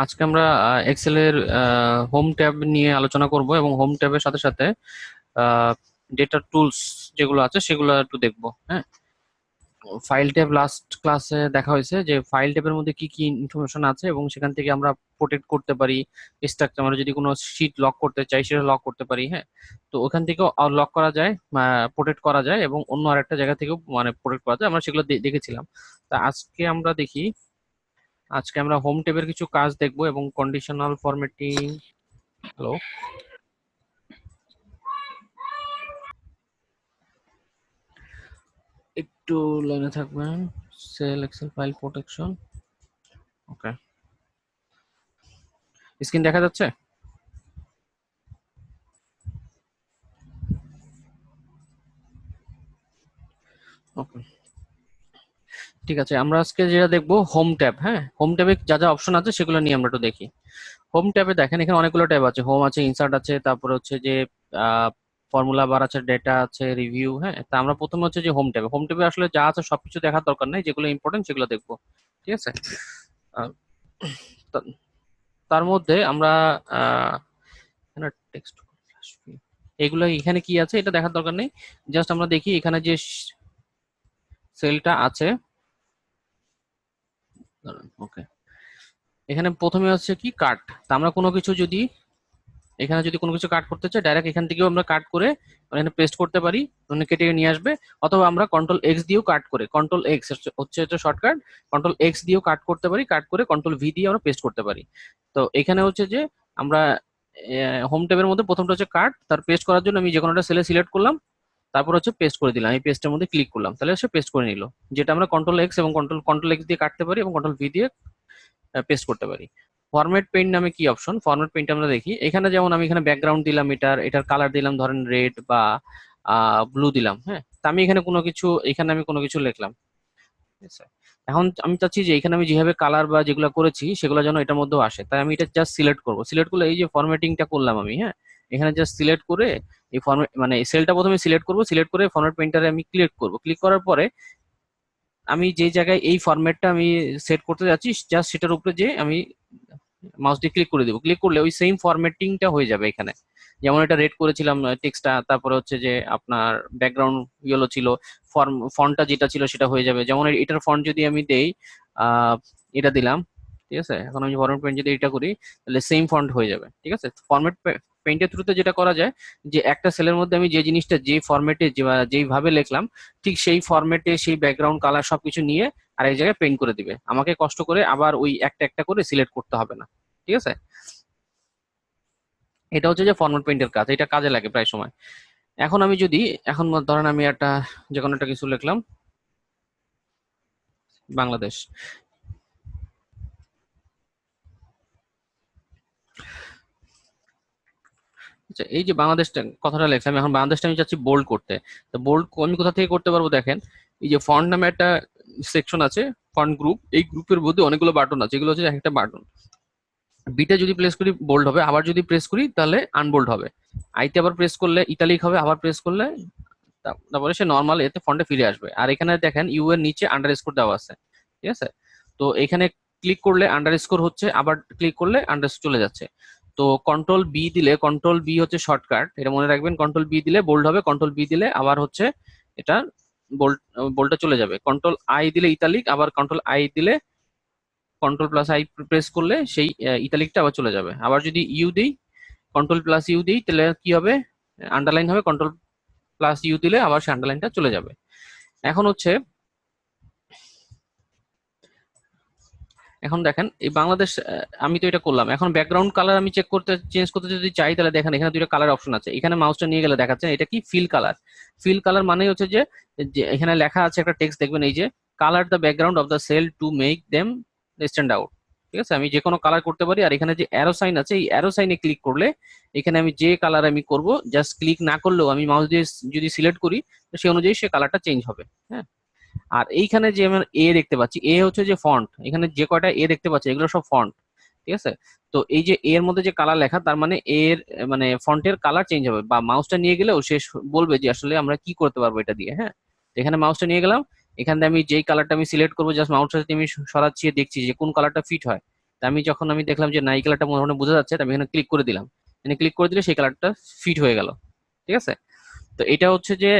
আজকে আমরা এক্সেল এর হোম ট্যাব নিয়ে আলোচনা করব এবং হোম ট্যাবের সাথে সাথে ডেটা টুলস যেগুলো আছে সেগুলো একটু দেখবো। হ্যাঁ, ফাইল ট্যাব লাস্ট ক্লাসে দেখা হয়েছে যে ফাইল ট্যাবের মধ্যে কি কি ইনফরমেশন আছে এবং সেখান থেকে আমরা প্রোটেক্ট করতে পারি স্ট্রাকচার। আমরা যদি কোনো শীট লক করতে চাই সেটা লক করতে পারি। হ্যাঁ, তো ওখান থেকেও লক করা যায়, প্রোটেক্ট করা যায় এবং অন্য আরেকটা জায়গা থেকেও মানে প্রোটেক্ট করা যায়। আমরা সেগুলো দেখেছিলাম। তা আজকে আমরা দেখি, আজকে আমরা হোম ট্যাবের কিছু কাজ দেখবো এবং কন্ডিশনাল ফরম্যাটিং। হ্যালো, একটু লাইনে থাকবেন। Cell Excel file protection. Okay, screen দেখা যাচ্ছে? ওকে, ঠিক আছে। আমরা আজকে যেটা দেখবো হোম ট্যাব। হ্যাঁ, হোম ট্যাবে যা যা অপশন আছে সেগুলো নিয়ে আমরা একটু দেখি। হোম ট্যাবে দেখেন এখানে অনেকগুলো ট্যাব আছে, হোম আছে, ইনসার্ট আছে, তারপরে হচ্ছে যে ফর্মুলা বার আছে, ডেটা আছে, রিভিউ। হ্যাঁ, তা আমরা প্রথমে হচ্ছে যে হোম ট্যাবে আসলে যা আছে সবকিছু দেখার দরকার নেই, যেগুলো ইম্পর্টেন্ট সেগুলো দেখবো। ঠিক আছে। আহ, তা- তার মধ্যে আমরা আহ এখানে টেক্সট, এগুলো এখানে কি আছে এটা দেখার দরকার নেই। জাস্ট আমরা দেখি এখানে যে সেলটা আছে। ওকে, এখানে প্রথমে হচ্ছে কি কাট। তা আমরা কোনো কিছু যদি এখানে যদি কোনো কিছু কাট করতে চাই ডাইরেক্ট এখান থেকেও আমরা কাট করে এখানে পেস্ট করতে পারি, মানে কেটে নিয়ে আসবে। অথবা আমরা কন্ট্রোল এক্স দিয়েও কাট করে, কন্ট্রোল এক্স হচ্ছে এটা শর্টকাট, কন্ট্রোল এক্স দিয়েও কাট করতে পারি, কাট করে কন্ট্রোল ভি দিয়ে আমরা পেস্ট করতে পারি। তো এখানে হচ্ছে যে আমরা হোম ট্যাবের মধ্যে প্রথমটা হচ্ছে কাট, তার পেস্ট করার জন্য আমি যে কোনো একটা সেলে সিলেক্ট করলাম, তারপর হচ্ছে পেস্ট করে দিলাম, এই পেস্টের মধ্যে ক্লিক করলাম, তাহলে সে পেস্ট করে নিল। যেটা আমরা কন্ট্রোল এক্স এবং কন্ট্রোল এক্স দিয়ে কাটতে পারি এবং কন্ট্রোল ভি দিয়ে পেস্ট করতে পারি। ফরম্যাট পেইন্ট নামে কি অপশন, ফরম্যাট পেইন্ট আমরা দেখি এখানে। যেমন আমি এখানে ব্যাকগ্রাউন্ড দিলাম, এটার কালার দিলাম ধরেন রেড বা ব্লু দিলাম। হ্যাঁ, তা আমি এখানে কোনো কিছু, এখানে আমি কোনো কিছু লিখলাম। ঠিক আছে? এখন আমি চাচ্ছি যে এখানে আমি যেভাবে কালার বা যেগুলো করেছি সেগুলো যেন এটার মধ্যেও আসে, তাই আমি এটা জাস্ট সিলেক্ট করবো। সিলেক্ট করলে এই যে ফরম্যাটিংটা করলাম আমি, হ্যাঁ, এখানে জাস্ট সিলেক্ট করে এই ফরম্যাট মানে সেলটা প্রথমে সিলেক্ট করবো, সিলেক্ট করে ফরম্যাট পেইন্টারে আমি ক্লিক করবো। ক্লিক করার পরে আমি যে জায়গায় এই ফরম্যাটটা আমি সেট করতে যাচ্ছি জাস্ট সেটার উপরে যে আমি মাউস দিয়ে ক্লিক করে দিব। ক্লিক করলে ওই সেম ফরম্যাটিংটা হয়ে যাবে এখানে। যেমন এটা রেড করেছিলাম টেক্সটটা, তারপরে হচ্ছে যে আপনার ব্যাকগ্রাউন্ড ইয়েলো ছিল, ফন্টটা যেটা ছিল সেটা হয়ে যাবে। যেমন এটার ফন্ট যদি আমি দেই এটা দিলাম, ঠিক আছে। এখন আমি ফরম্যাট পেইন্ট যদি এটা করি তাহলে সেম ফন্ট হয়ে যাবে। ঠিক আছে, ফরম্যাট পেইন্টের থ্রুতে যেটা করা যায় যে একটা সেলের মধ্যে আমি যে জিনিসটা যে ফরম্যাটে যেইভাবে লিখলাম ঠিক সেই ফরম্যাটে সেই ব্যাকগ্রাউন্ড কালার সবকিছু নিয়ে আরেক জায়গায় পেইন্ট করে দিবে। আমাকে কষ্ট করে আবার ওই একটা একটা করে সিলেক্ট করতে হবে না। ঠিক আছে, এটা হচ্ছে যে ফরম্যাট পেইন্টের কাজ, এটা কাজে লাগে প্রায় সময়। এখন আমি যদি, এখন ধরেন আমি একটা যে কোনো একটা কিছু লিখলাম, বাংলাদেশ। আচ্ছা, এই যে বাংলাদেশটা কথাটা লিখলাম, এখন বাংলাদেশটা আমি চাচ্ছি বোল্ড করতে। তো বোল্ড আমি কোথা থেকে করতে পারবো দেখেন, এই যে ফন্ট নামে একটা সেকশন আছে, ফন্ট গ্রুপ, এই গ্রুপের মধ্যে অনেকগুলো বাটন আছে, এগুলো হচ্ছে একটা বাটন। বিতে যদি প্রেস করি বোল্ড হবে, আবার যদি প্রেস করি তাহলে আনবোল্ড হবে। আইতে আবার প্রেস করলে ইতালিক হবে, আবার প্রেস করলে তারপরে সে নর্মাল এতে ফন্টে ফিরে আসবে। আর এখানে দেখেন ইউ এর নিচে আন্ডারস্কোর দেওয়া আছে। ঠিক আছে, তো এখানে ক্লিক করলে আন্ডারস্কোর হচ্ছে, আবার ক্লিক করলে আন্ডারস্কোর চলে যাচ্ছে। তো কন্ট্রোল বি দিলে, কন্ট্রোল বি হচ্ছে শর্টকাট, এটা মনে রাখবেন। কন্ট্রোল বি দিলে বোল্ড হবে, কন্ট্রোল বি দিলে আবার হচ্ছে এটা বোল্ড, বোল্ডটা চলে যাবে। কন্ট্রোল আই দিলে ইতালিক, আবার কন্ট্রোল আই দিলে, কন্ট্রোল প্লাস আই প্রেস করলে সেই ইতালিকটা আবার চলে যাবে। আবার যদি ইউ দিই, কন্ট্রোল প্লাস ইউ দিই তাহলে কি হবে, আন্ডারলাইন হবে। কন্ট্রোল প্লাস ইউ দিলে আবার সে আন্ডারলাইনটা চলে যাবে। এখন হচ্ছে, এখন দেখেন এই বাংলাদেশ, আমি তো এটা করলাম। এখন ব্যাকগ্রাউন্ড কালার আমি চেক করতে, চেঞ্জ করতে যদি চাই তাহলে দেখেন এখানে দুইটা কালার অপশন আছে। এখানে মাউসটা নিয়ে গেলে দেখাচ্ছে এটা কি ফিল কালার। ফিল কালার মানে হচ্ছে যে যে এখানে লেখা আছে একটা টেক্সট দেখবেন, এই যে colour the background of the cell to make them stand out. ঠিক আছে, আমি যে কোনো কালার করতে পারি। আর এখানে যে অ্যারো সাইন আছে, এই অ্যারো সাইনে ক্লিক করলে এখানে আমি যে কালার আমি করব, জাস্ট ক্লিক না করলেও আমি মাউস দিয়ে যদি সিলেক্ট করি তো সেই অনুযায়ী সে কালারটা চেঞ্জ হবে। হ্যাঁ, আর এইখানে যে আমরা এ দেখতে পাচ্ছি, এ হচ্ছে যে ফন্ট, এখানে যে কয়টা এ দেখতে পাচ্ছি এগুলো সব ফন্ট। ঠিক আছে, তো এই যে এর মধ্যে যে কালার লেখা তার মানে এর মানে ফন্টের কালার চেঞ্জ হবে, বা মাউসটা নিয়ে গেলেও সে বলবে যে আসলে আমরা কি করতে পারবো এটা দিয়ে। হ্যাঁ, তো এখানে মাউসটা নিয়ে গেলাম, এখান থেকে আমি যেই কালারটা আমি সিলেক্ট করবো জাস্ট মাউসটা আমি সরাচ্ছি, দেখছি যে কোন কালারটা ফিট হয়। তা আমি যখন আমি দেখলাম যে না এই কালারটা মোটামুটি বোঝা যাচ্ছে, তো আমি এখানে ক্লিক করে দিলাম। এখানে ক্লিক করে দিলে সেই কালারটা ফিট হয়ে গেল। ঠিক আছে, তো এটা হচ্ছে যে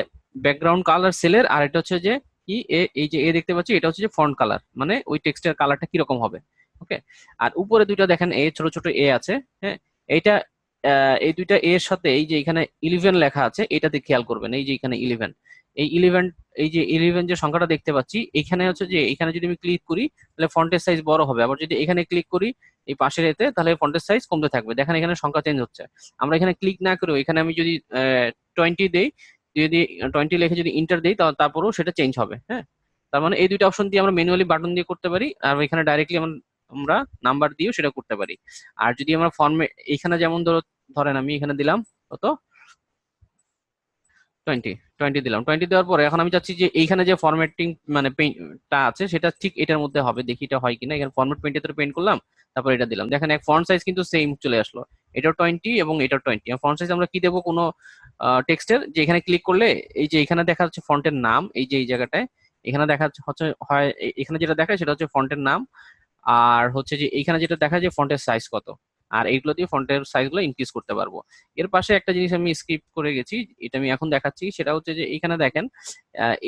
ব্যাকগ্রাউন্ড কালার সেলের, আর এটা হচ্ছে যে কি এই যে দেখতে পাচ্ছি এটা হচ্ছে যে ফন্ট কালার, মানে ওই টেক্সটের কালারটা কিরকম হবে। ওকে, আর উপরে দুইটা দেখেন ছোট ছোট আছে। হ্যাঁ, এইটা এই দুইটা এর সাথে এই যে এখানে 11 লেখা আছে, এটাতে খেয়াল করবেন। এই যে এখানে 11, এই 11, এই যে 11 যে সংখ্যাটা দেখতে পাচ্ছি এখানে হচ্ছে যে এখানে যদি আমি ক্লিক করি তাহলে ফন্টের সাইজ বড় হবে, আবার যদি এখানে ক্লিক করি এই পাশের এতে তাহলে ফন্টের সাইজ কমতে থাকবে। দেখেন এখানে সংখ্যা চেঞ্জ হচ্ছে। আমরা এখানে ক্লিক না করে এখানে আমি যদি 20 দেই, যদি 20 লিখে যদি ইন্টার দেই তারপরেও সেটা চেঞ্জ হবে। হ্যাঁ, তার মানে এই দুইটা অপশন দিয়ে আমরা ম্যানুয়ালি বাটন দিয়ে করতে পারি, আর এখানে ডাইরেক্টলি আমরা নাম্বার দিয়েও সেটা করতে পারি। আর যদি আমরা ফর্মে এখানে যেমন ধরেন আমি এখানে দিলাম কত 20, 20 দিলাম। 20 দেওয়ার পরে এখন আমি চাচ্ছি যে এইখানে যে ফরম্যাটিং মানে পেইন্টটা আছে সেটা ঠিক এটার মধ্যে হবে, দেখি এটা হয় কিনা। এখানে ফরম্যাট পেইন্টে তো পেইন্ট করলাম, তারপর এটা দিলাম, দেখেন এক ফন্ট সাইজ কিন্তু সেম চলে আসলো। এটাও 20 এবং এটাও 20। ফন্ট সাইজ আমরা কি দেবো কোনো টেক্সটের, যে এখানে ক্লিক করলে এই যে এখানে দেখা যাচ্ছে ফন্টের নাম, এই যে এই জায়গাটায় এখানে দেখা হচ্ছে হয় এখানে যেটা দেখায় সেটা হচ্ছে ফন্টের নাম, আর হচ্ছে যে এখানে যেটা দেখা যায় ফন্টের সাইজ কত, আর এইগুলো দিয়ে ফন্টের সাইজ গুলো ইনক্রিজ করতে পারবো। এর পাশে একটা জিনিস আমি স্কিপ করে গেছি, এটা আমি এখন দেখাচ্ছি। সেটা হচ্ছে যে এখানে দেখেন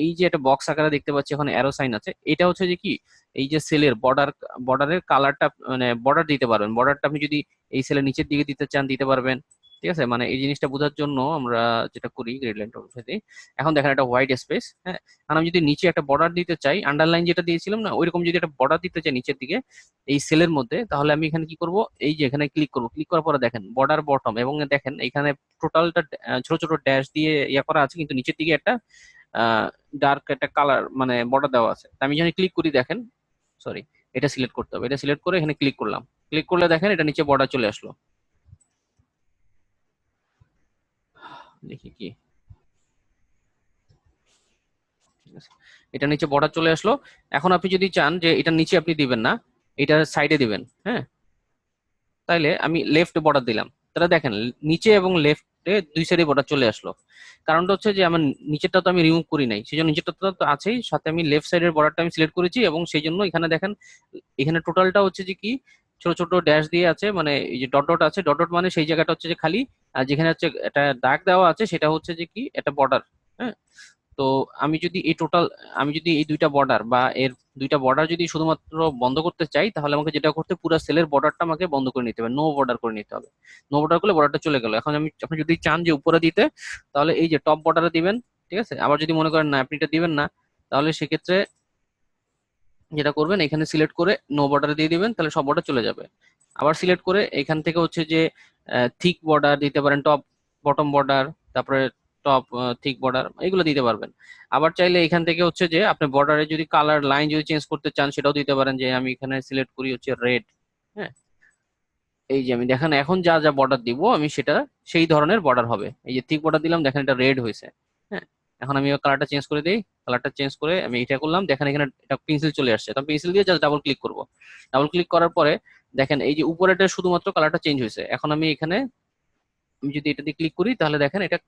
এই যে একটা বক্স আকারে দেখতে পাচ্ছি এখন অ্যারো সাইন আছে, এটা হচ্ছে যে কি এই যে সেলের বর্ডারের কালারটা, মানে বর্ডার দিতে পারবেন। বর্ডারটা আপনি যদি এই সেলের নিচের দিকে দিতে চান দিতে পারবেন। ঠিক আছে, মানে এই জিনিসটা বোঝার জন্য আমরা যেটা করি গ্রেড লাইন অনুসারে এখন দেখেন একটা হোয়াইট স্পেস। হ্যাঁ, আর আমি যদি নিচে একটা বর্ডার দিতে চাই, আন্ডারলাইন যেটা দিয়েছিলাম না ওইরকম যদি একটা বর্ডার দিতে চাই নিচের দিকে এই সেলের মধ্যে, তাহলে আমি এখানে কি করব, এই যে এখানে ক্লিক করব। ক্লিক করার পরে দেখেন বর্ডার বটম, এবং দেখেন এখানে টোটালটা ছোট ছোট ড্যাশ দিয়ে ইয়া করা আছে, কিন্তু নিচের দিকে একটা ডার্ক একটা কালার মানে বর্ডার দেওয়া আছে। তা আমি যখন ক্লিক করি দেখেন, সরি এটা সিলেক্ট করতে হবে, এটা সিলেক্ট করে এখানে ক্লিক করলাম। ক্লিক করলে দেখেন এটা নিচে বর্ডার চলে আসলো। দেখি কি, ঠিক আছে, এটা নিচে বর্ডার চলে আসলো। এখন আপনি যদি চান যে এটা নিচে আপনি দিবেন না, এটা সাইডে দিবেন, হ্যাঁ, তাইলে আমি লেফট বর্ডার দিলাম। তাহলে দেখেন নিচে এবং লেফটে দুই সাইডে বর্ডার চলে আসলো। কারণটা হচ্ছে যে আমার নিচেরটা তো আমি রিমুভ করি নাই, সেই জন্য নিচেরটা তো আছেই, সাথে আমি লেফট সাইডের বর্ডারটা আমি সিলেক্ট করেছি, এবং সেই জন্য এখানে দেখেন এখানে টোটালটা হচ্ছে যে কি ছোট ছোট ড্যাশ দিয়ে আছে, মানে এই যে ডট ডট আছে, ডট ডট মানে সেই জায়গাটা হচ্ছে যে খালি, আর যেখানে হচ্ছে একটা দাগ দেওয়া আছে সেটা হচ্ছে যে কি একটা বর্ডার। হ্যাঁ, তো আমি যদি এই টোটাল, আমি যদি এই দুইটা বর্ডার বা এর দুইটা বর্ডার যদি শুধুমাত্র বন্ধ করতে চাই, তাহলে আমাকে যেটা করতে পুরো সেলের বর্ডারটা আমাকে বন্ধ করে নিতে হবে, নো বর্ডার করে নিতে হবে। নো বর্ডার করলে বর্ডারটা চলে গেল। এখন আপনি যদি চান যে উপরে দিতে, তাহলে এই যে টপ বর্ডারে দিবেন। ঠিক আছে, আবার যদি মনে করেন না আপনি এটা দিবেন না, তাহলে সেক্ষেত্রে যেটা করবেন এখানে সিলেক্ট করে নো বর্ডারে দিয়ে দিবেন, তাহলে সব বর্ডার চলে যাবে। আবার সিলেক্ট করে এখান থেকে হচ্ছে যে থিক বর্ডার দিতে পারেন, টপ বটম বর্ডার, তারপরে টপ থিক বর্ডার, এগুলো দিতে পারবেন। আবার চাইলে এখান থেকে হচ্ছে যে আপনি বর্ডারে যদি কালার লাইন যদি চেঞ্জ করতে চান সেটাও দিতে পারেন, যে আমি এখানে সিলেক্ট করি হচ্ছে রেড। হ্যাঁ, এই যে আমি দেখেন এখন যা যা বর্ডার দিব আমি সেটা সেই ধরনের বর্ডার হবে। এই যে থিক বর্ডার দিলাম, দেখেন এটা রেড হয়েছে। হ্যাঁ, এখন আমি কালারটা চেঞ্জ করে দিই। কালারটা চেঞ্জ করে আমি এটা করলাম, দেখেন এখানে এটা পেন্সিল চলে আসছে, তো পেন্সিল দিয়ে জাস্ট ডাবল ক্লিক করব। ডাবল ক্লিক করার পরে দেখেন এই যে উপরেটা শুধুমাত্র কালারটা চেঞ্জ হয়েছে। এখন আমি এখানে আমি যদি এটা দিয়ে ক্লিক করি তাহলে দেখেন এটা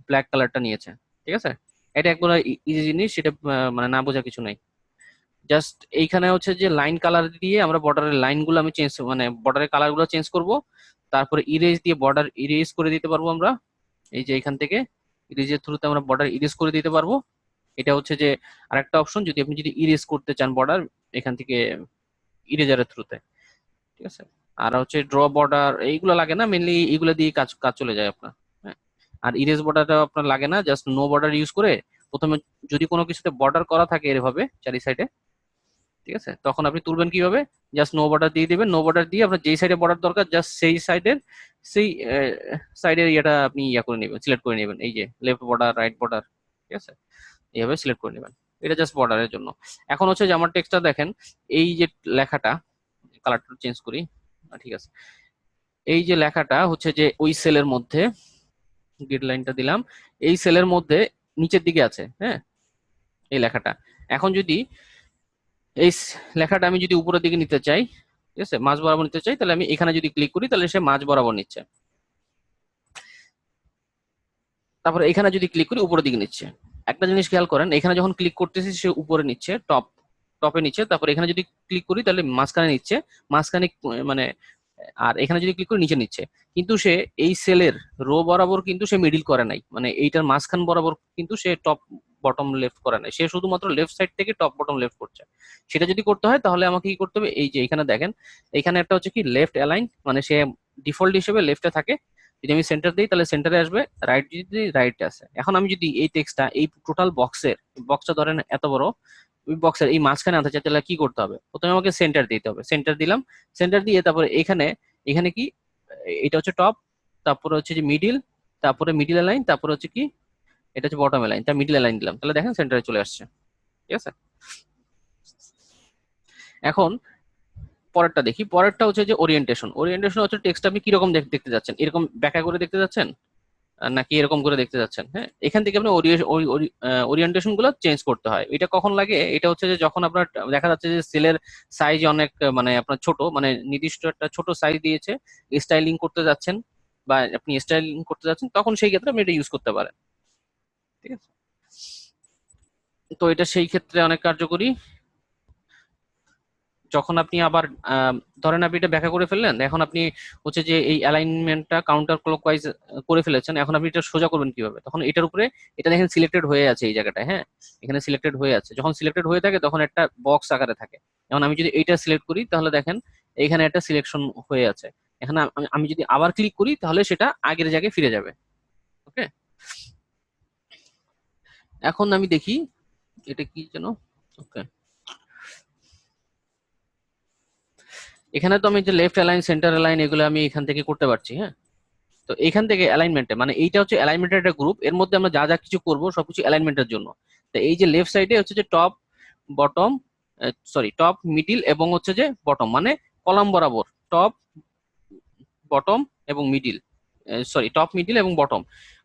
ব্ল্যাক কালারটা নিয়েছে। ঠিক আছে, এটা একবার ইজি জিনিস, সেটা মানে না বোঝা কিছু নাই। জাস্ট এইখানে হচ্ছে যে লাইন কালার দিয়ে আমরা বর্ডারের লাইন গুলো আমি চেঞ্জ, মানে বর্ডারের কালার গুলো চেঞ্জ করব। তারপরে ইরেজ দিয়ে বর্ডার ইরেজ করে দিতে পারবো আমরা। এই যে এখান থেকে ইরেজের থ্রুতে আমরা বর্ডার ইরেজ করে দিতে পারবো। এটা হচ্ছে যে আরেকটা অপশন, যদি আপনি ইরেজ করতে চান বর্ডার এখান থেকে ইরেজারের থ্রুতে। ঠিক আছে, আর হচ্ছে ড্র বর্ডার এইগুলো লাগে না, মেনলি এইগুলো দিয়ে কাজ কাজ চলে যায় আপনার। হ্যাঁ, আর ইরেজ বর্ডারটা আপনার লাগে না, জাস্ট নো বর্ডার ইউজ করে প্রথমে যদি কোনো কিছুতে বর্ডার করা থাকে এভাবে চারি সাইডে, ঠিক আছে, তখন আপনি তুলবেন কিভাবে, জাস্ট নো বর্ডার দিয়ে দিবেন। নো বর্ডার দিয়ে আপনার যেই সাইডে বর্ডার দরকার জাস্ট সেই সাইডের সেই সাইডের ইয়েটা আপনি ইয়া করে নেবেন, সিলেক্ট করে নেবেন, এই যে লেফট বর্ডার রাইট বর্ডার। ঠিক আছে, এইভাবে সিলেক্ট করে নেবেন। এটা জাস্ট বর্ডারের জন্য। এখন হচ্ছে যে আমার টেক্সটটা দেখেন, এই যে লেখাটা, কালারটা চেঞ্জ করি। ঠিক আছে, এই যে লেখাটা হচ্ছে যে ওই সেলের মধ্যে গ্রিড লাইনটা দিলাম, এই সেলের মধ্যে নিচের দিকে আছে। হ্যাঁ, এই লেখাটা এখন যদি এই লেখাটা আমি যদি উপরের দিকে নিতে চাই, ঠিক আছে, মাঝ বরাবর নিতে চাই, তাহলে আমি এখানে যদি ক্লিক করি তাহলে সে মাঝ বরাবর নিচ্ছে। তারপরে এখানে যদি ক্লিক করি উপরের দিকে নিচ্ছে। একটা জিনিস খেয়াল করেন, এখানে যখন ক্লিক করতেছি সে উপরে নিচ্ছে টপ, টপে নিচ্ছে, তারপর এখানে যদি ক্লিক করি তাহলে মাঝখানে নিচ্ছে, মাঝখানে মানে, আর এখানে যদি ক্লিক করি নিচে নিচ্ছে। কিন্তু সে এই সেলের রো বরাবর কিন্তু সে মিডিল করে নাই, মানে এইটার মাঝখান বরাবর কিন্তু সে টপ বটম লেফট করে নাই, সে শুধুমাত্র লেফট সাইড থেকে টপ বটম লেফট করছে। সেটা যদি করতে হয় তাহলে আমাকে কি করতে হবে, এই যে এখানে দেখেন, এখানে একটা হচ্ছে কি লেফট অ্যালাইন, মানে সে ডিফল্ট হিসেবে লেফটে থাকে। যদি আমি সেন্টার দিই তাহলে সেন্টারে আসবে, রাইট যদি রাইটে আসে। এখন আমি যদি এই টেক্সটটা এই টোটাল বক্সটা ধরেন এত বড়, ওই বক্সের এই মাঝখানে আনতে চাই তাহলে কি করতে হবে, প্রথমে আমাকে সেন্টার দিতে হবে, সেন্টার দিলাম। সেন্টার দিয়ে তারপরে এখানে, এখানে কি, এটা হচ্ছে টপ, তারপরে হচ্ছে যে মিডিল, তারপরে মিডিল লাইন, তারপরে হচ্ছে কি, এটা হচ্ছে বটম লাইন, তার মিডিল লাইন দিলাম, তাহলে দেখেন সেন্টারে চলে আসছে। ঠিক আছে। এখন পরেরটা দেখি, পরেরটা হচ্ছে যে ওরিয়েন্টেশন। ওরিয়েন্টেশন হচ্ছে টেক্সট আপনি কিরকম দেখতে যাচ্ছেন, এরকম ব্যাখ্যা করে দেখতে যাচ্ছেন নাকি এরকম করে দেখতে যাচ্ছেন। হ্যাঁ, এখান থেকে আপনি ওরিয়েন্টেশন গুলো চেঞ্জ করতে হয়। এটা কখন লাগে, এটা হচ্ছে যে যখন আপনার দেখা যাচ্ছে যে সেলের সাইজ অনেক মানে আপনার ছোট, মানে নির্দিষ্ট একটা ছোট সাইজ দিয়েছে, স্টাইলিং করতে যাচ্ছেন বা আপনি স্টাইলিং করতে যাচ্ছেন, তখন সেই ক্ষেত্রে আপনি এটা ইউজ করতে পারেন। ঠিক আছে, তো এটা সেই ক্ষেত্রে অনেক কার্যকরী। যখন আপনি আবার ধরেন আপনি এটা ব্যাখ্যা করে ফেললেন, এখন আপনি হচ্ছে যে এই অ্যালাইনমেন্টটা কাউন্টার ক্লকওয়াইজ করে ফেলেছেন, এখন আপনি এটা সোজা করবেন কিভাবে, তখন এটার উপরে এটা দেখেন সিলেক্টেড হয়ে আছে এই জায়গাটায়। হ্যাঁ, এখানে সিলেক্টেড হয়ে আছে, যখন সিলেক্টেড হয়ে থাকে তখন একটা বক্স আকারে থাকে। এখন আমি যদি এইটা সিলেক্ট করি তাহলে দেখেন এখানে একটা সিলেকশন হয়ে আছে। এখানে আমি যদি আবার ক্লিক করি তাহলে সেটা আগের জায়গায় ফিরে যাবে। ওকে, এখন আমি দেখি এটা কি যেন। ওকে, এখানে তো আমি যে লেফট অ্যালাইন, সেন্টার অ্যালাইন এগুলো আমি এখান থেকে করতে পারছি। হ্যাঁ, তো এখান থেকে অ্যালাইনমেন্টে, মানে এইটা হচ্ছে অ্যালাইনমেন্টের একটা গ্রুপ, এর মধ্যে আমরা যা যা কিছু করব সবকিছু অ্যালাইনমেন্টের জন্য। তো এই যে লেফট সাইডে হচ্ছে যে top, bottom, sorry top, middle এবং হচ্ছে যে বটম, মানে কলাম বরাবর টপ, বটম এবং মিডিল, সরি টপ, মিডিল এবং বটম,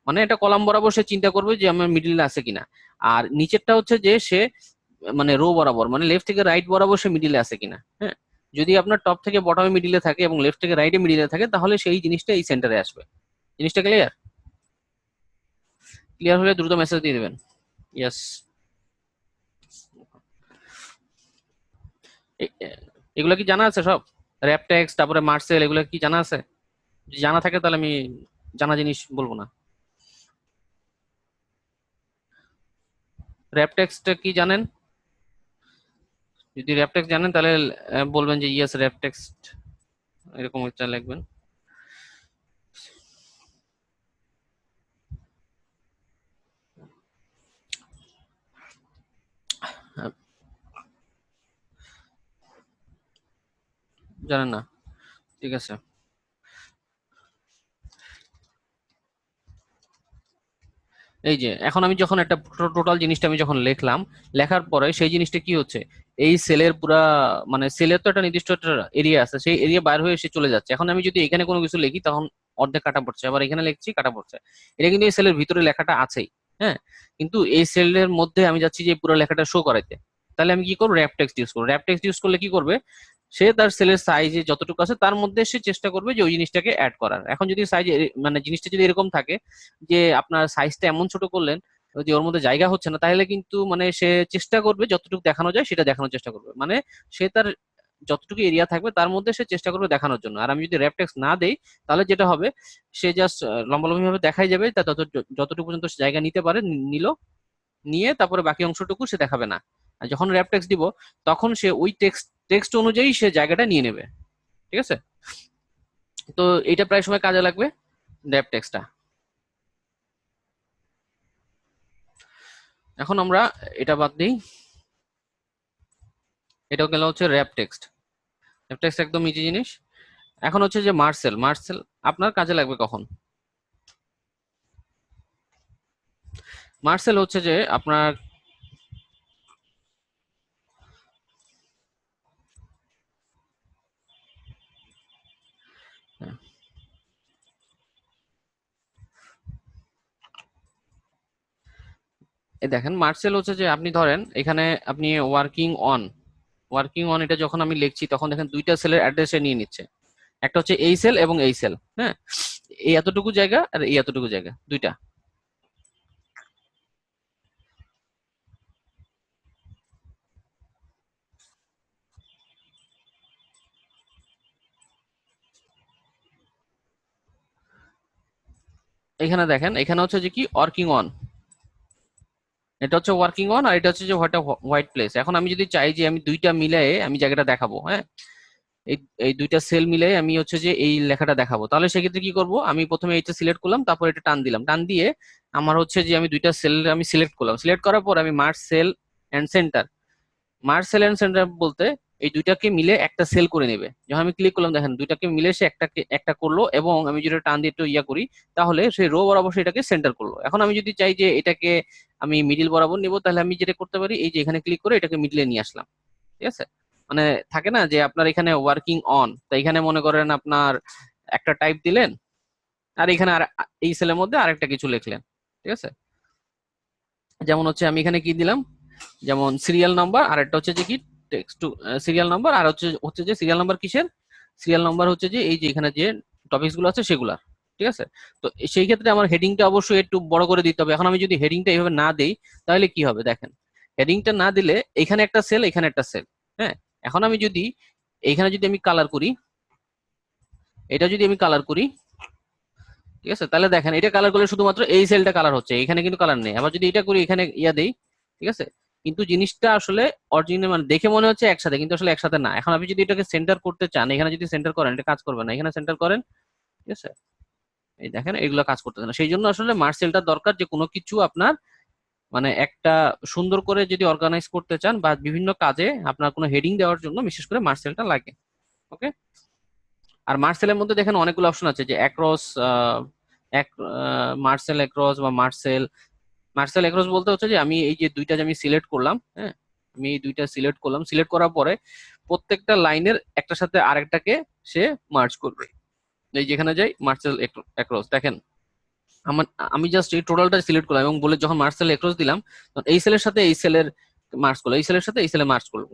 মানে এটা কলাম বরাবর সে চিন্তা করবে যে আমার মিডিল আছে কিনা। আর নিচেরটা হচ্ছে যে সে মানে রো বরাবর, মানে লেফট থেকে রাইট বরাবর সে মিডিলে আছে কিনা। হ্যাঁ, যদি আপনার টপ থেকে বটমে মিডিলে থাকে এবং লেফট থেকে রাইটে মিডিলে থাকে তাহলে সেই জিনিসটা এই সেন্টারে আসবে। জিনিসটা ক্লিয়ার? ক্লিয়ার হলে দ্রুত মেসেজ দিয়ে দেবেন। ইয়েস। এগুলো কি জানা আছে সব? র্যাপ টেক্সট, তারপরে মার্সেল, এগুলো কি জানা আছে? যদি জানা থাকে তাহলে আমি জানা জিনিস বলবো না। র্যাপ টেক্সট কি জানেন? যদি র্যাপ টেক্সট জানেন তাহলে বলবেন যে ইয়েস র্যাপ টেক্সট, এরকম একটা লিখবেন। আহ, জানেন না? ঠিক আছে। এই যে এখন আমি যখন একটা টোটাল জিনিসটা আমি যখন লিখলাম, লেখার পরে সেই জিনিসটা কি হচ্ছে, এই সেলের পুরা, মানে সেলের তো একটা নির্দিষ্ট একটা এরিয়া আছে, সেই এরিয়া বাইর হয়ে এসে চলে যাচ্ছে। এখন আমি যদি এখানে কোনো কিছু লিখি তখন অর্ধেক কাটা পড়ছে, আবার এখানে লিখছি কাটা পড়ছে। এটা কিন্তু এই সেলের ভিতরে লেখাটা আছেই। হ্যাঁ, কিন্তু এই সেলের মধ্যে আমি যাচ্ছি যে পুরো লেখাটা শো করাইতে, তাহলে আমি কি করবো, র্যাপ টেক্সট ইউজ করবো। র্যাপ টেক্সট ইউজ করলে কি করবে, সে তার সেলের সাইজে যতটুকু আছে তার মধ্যে সে চেষ্টা করবে যে ওই জিনিসটাকে অ্যাড করার। এখন যদি সাইজ, মানে জিনিসটা যদি এরকম থাকে যে আপনার সাইজটা এমন ছোট করলেন যে ওর মধ্যে জায়গা হচ্ছে না, তাহলে কিন্তু মানে সে চেষ্টা করবে যতটুকু দেখানো যায় সেটা দেখানোর চেষ্টা করবে, মানে সে তার যতটুকু এরিয়া থাকবে তার মধ্যে সে চেষ্টা করবে দেখানোর জন্য। আর আমি যদি র্যাপ টেক্সট না দেই তাহলে যেটা হবে, সে জাস্ট লম্বালম্বি ভাবে দেখাই যাবে, তা যতটুকু পর্যন্ত সে জায়গা নিতে পারে নিল, নিয়ে তারপরে বাকি অংশটুকু সে দেখাবে না। আর যখন র্যাপ টেক্সট দিব তখন সে ওই টেক্সট অনুযায়ী সে জায়গাটা নিয়ে নেবে। ঠিক আছে, তো এটা প্রায় সময় কাজে লাগবে র্যাপ টেক্সটটা। এখন আমরা এটা বাদ দিই, এটা গেল হচ্ছে র্যাপ টেক্সট। র্যাপ টেক্সট একদম ইজি জিনিস। এখন হচ্ছে যে মার্সেল। মার্সেল আপনার কাজে লাগবে কখন? মার্সেল হচ্ছে যে আপনার, এই দেখেন মার্সেল হচ্ছে যে আপনি ধরেন এখানে আপনি ওয়ার্কিং অন এটা যখন আমি লিখছি তখন দেখেন দুইটা সেলের অ্যাড্রেসে নিয়ে নিচ্ছে। একটা হচ্ছে এই সেল এবং এই সেল। হ্যাঁ, এই এতটুকু জায়গা আর এই এতটুকু জায়গা, দুইটা। এখানে দেখেন, এখানে হচ্ছে যে কি ওয়ার্কিং অন, এটা হচ্ছে ওয়ার্কিং অন, আর এটা হচ্ছে যে হোয়াইট প্লেস। এখন আমি যদি চাই যে আমি দুইটা মিলাই আমি জায়গাটা দেখাবো, হ্যাঁ, এই এই দুইটা সেল মিলে আমি হচ্ছে যে এই লেখাটা দেখাবো, তাহলে সেক্ষেত্রে কি করব, আমি প্রথমে এটা সিলেক্ট করলাম, তারপর এটা টান দিলাম, টান দিয়ে আমার হচ্ছে যে আমি দুইটা সেল আমি সিলেক্ট করলাম, সিলেক্ট করার পর আমি merge cell and centre, merge cell and centre বলতে এই দুইটাকে মিলে একটা সেল করে নেবে। যখন আমি ক্লিক করলাম দেখেন দুইটাকে মিলে সে একটা করলো, এবং আমি যদি টান দিয়ে একটু ইয়া করি তাহলে সেই রো বরাবর সেটাকে সেন্টার করলো। এখন আমি যদি চাই যে এটাকে আমি মিডিল বরাবর নিব, তাহলে আমি যেটা করতে পারি এই যে এখানে ক্লিক করে এটাকে মিডলে নিয়ে আসলাম, ঠিক আছে। মানে থাকে না যে আপনার এখানে ওয়ার্কিং অন, তো এখানে মনে করেন আপনার একটা টাইপ দিলেন, আর এখানে আর এই সেলের মধ্যে আরেকটা কিছু লিখলেন, ঠিক আছে। যেমন হচ্ছে আমি এখানে কি দিলাম, যেমন সিরিয়াল নাম্বার, আর একটা হচ্ছে যে কি টেক্সট টু সিরিয়াল নাম্বার, আর হচ্ছে হচ্ছে যে সিরিয়াল নাম্বার কিসের, সিরিয়াল নাম্বার হচ্ছে যে এই যে এখানে যে টপিকস গুলো আছে সেগুলার, ঠিক আছে। তো সেই ক্ষেত্রে আমার হেডিংটা অবশ্যই একটু বড় করে দিতে হবে। এখন আমি যদি হেডিংটা এইভাবে না দেই তাহলে কি হবে দেখেন, হেডিংটা না দিলে এখানে একটা সেল, এখানে একটা সেল, হ্যাঁ। এখন আমি যদি এইখানে যদি আমি কালার করি, এটা যদি আমি কালার করি, ঠিক আছে, তাহলে দেখেন এটা কালার করলে শুধুমাত্র এই সেলটা কালার হচ্ছে, এখানে কিন্তু কালার নেই। আবার যদি এটা করি এখানে ইয়া দেই, ঠিক আছে, কিন্তু জিনিসটা আসলে অরিজিনাল মানে দেখে মনে হচ্ছে একসাথে, কিন্তু আসলে একসাথে না। এখন আপনি যদি এটাকে সেন্টার করতে চান, এখানে যদি সেন্টার করেন এটা কাজ করবে না, এখানে সেন্টার করেন, ঠিক আছে, এই দেখেন এগুলো কাজ করতেছে না। সেই জন্য আসলে মার্জ সেলটা দরকার, যে কোনো কিছু আপনার মানে একটা সুন্দর করে যদি অর্গানাইজ করতে চান বা বিভিন্ন কাজে আপনার কোনো হেডিং দেওয়ার জন্য বিশেষ করে মার্জ সেলটা লাগে। ওকে। আর মার্সেলের মধ্যে দেখেন অনেকগুলো অপশন আছে, যে অ্যাক্রস, এক মার্সেল অ্যাক্রস বা মার্সেল, মার্সেল অ্যাক্রস বলতে হচ্ছে যে আমি এই যে দুইটা যে আমি সিলেক্ট করলাম, হ্যাঁ, আমি এই দুইটা সিলেক্ট করলাম, সিলেক্ট করার পরে প্রত্যেকটা লাইনের একটার সাথে আরেকটাকে সে মার্জ করবে। এই যেখানে যাই মার্সেল অ্যাক্রস দেখেন, আমার আমি জাস্ট এই টোটালটা সিলেক্ট করলাম এবং বলে যখন মার্সেল অ্যাক্রস দিলাম তখন এই সেলের সাথে এই সেলের মার্জ করলো, এই সেলের সাথে এই সেলে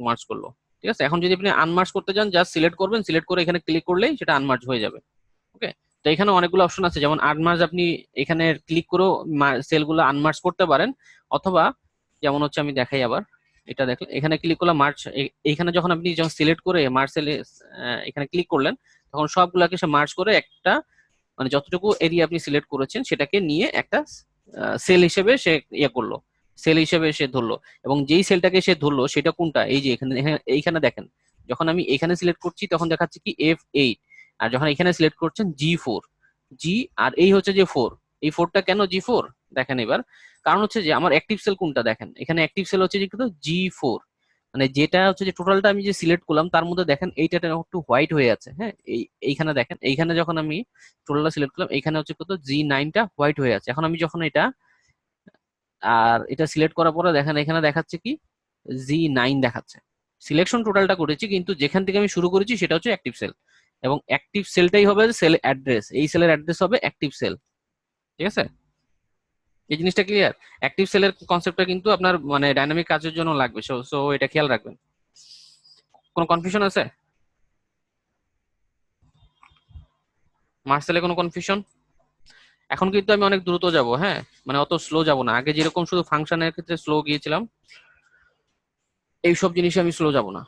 মার্জ করলো, ঠিক আছে। এখন যদি আপনি আনমার্জ করতে চান জাস্ট সিলেক্ট করবেন, সিলেক্ট করে এখানে ক্লিক করলেই সেটা আনমার্জ হয়ে যাবে। ওকে। তো এখানে অনেকগুলো অপশন আছে, যেমন আনমার্জ আপনি এখানে ক্লিক করেও সেলগুলো আনমার্জ করতে পারেন, অথবা যেমন হচ্ছে আমি দেখাই আবার, এটা দেখলেন এখানে ক্লিক করলাম মার্চ, এখানে যখন আপনি যখন সিলেক্ট করে মার্চ সেলে এখানে ক্লিক করলেন তখন সবগুলাকে সে মার্চ করে একটা মানে যতটুকু এরিয়া আপনি সিলেক্ট করেছেন সেটাকে নিয়ে একটা সেল হিসেবে সে ইয়ে করলো, সেল হিসেবে সে ধরলো। এবং যেই সেলটাকে সে ধরলো সেটা কোনটা, এই যে এখানে এইখানে দেখেন, যখন আমি এখানে সিলেক্ট করছি তখন দেখাচ্ছে কি F8, আর যখন এখানে সিলেক্ট করছেন G4, জি, আর এই হচ্ছে যে 4, এই 4টা কেন G4 দেখেন এবার, কারণ হচ্ছে যে আমার অ্যাক্টিভ সেল কোনটা দেখেন, এখানে অ্যাক্টিভ সেল হচ্ছে যে কিন্তু G4, মানে যেটা হচ্ছে যে টোটালটা আমি যে সিলেক্ট করলাম তার মধ্যে দেখেন এইটা একটু হোয়াইট হয়ে আছে, হ্যাঁ, এইখানে দেখেন, এইখানে যখন আমি টোটালটা সিলেক্ট করলাম এখানে হচ্ছে কত G9টা হোয়াইট হয়ে আছে। এখন আমি যখন এটা আর এটা সিলেক্ট করার পরে দেখেন এখানে দেখাচ্ছে কি G9 দেখাচ্ছে, সিলেকশন টোটালটা করেছি কিন্তু যেখান থেকে আমি শুরু করেছি সেটা হচ্ছে অ্যাক্টিভ সেল, এবং অ্যাক্টিভ সেলটাই হবে সেল অ্যাড্রেস, এই সেলের অ্যাড্রেস হবে অ্যাক্টিভ সেল, ঠিক আছে। এই জিনিসটা ক্লিয়ার, অ্যাক্টিভ সেলের কনসেপ্টটা কিন্তু আপনার মানে ডাইনামিক কাজের জন্য লাগবে, সো সো এটা খেয়াল রাখবেন। কোনো কনফিউশন আছে মার্সেলে, কোনো কনফিউশন? এখন কিন্তু আমি অনেক দ্রুত যাব, হ্যাঁ, মানে অত স্লো যাব না, আগে যেরকম শুধু ফাংশনের ক্ষেত্রে স্লো গিয়েছিলাম এইসব জিনিসে আমি স্লো যাব না।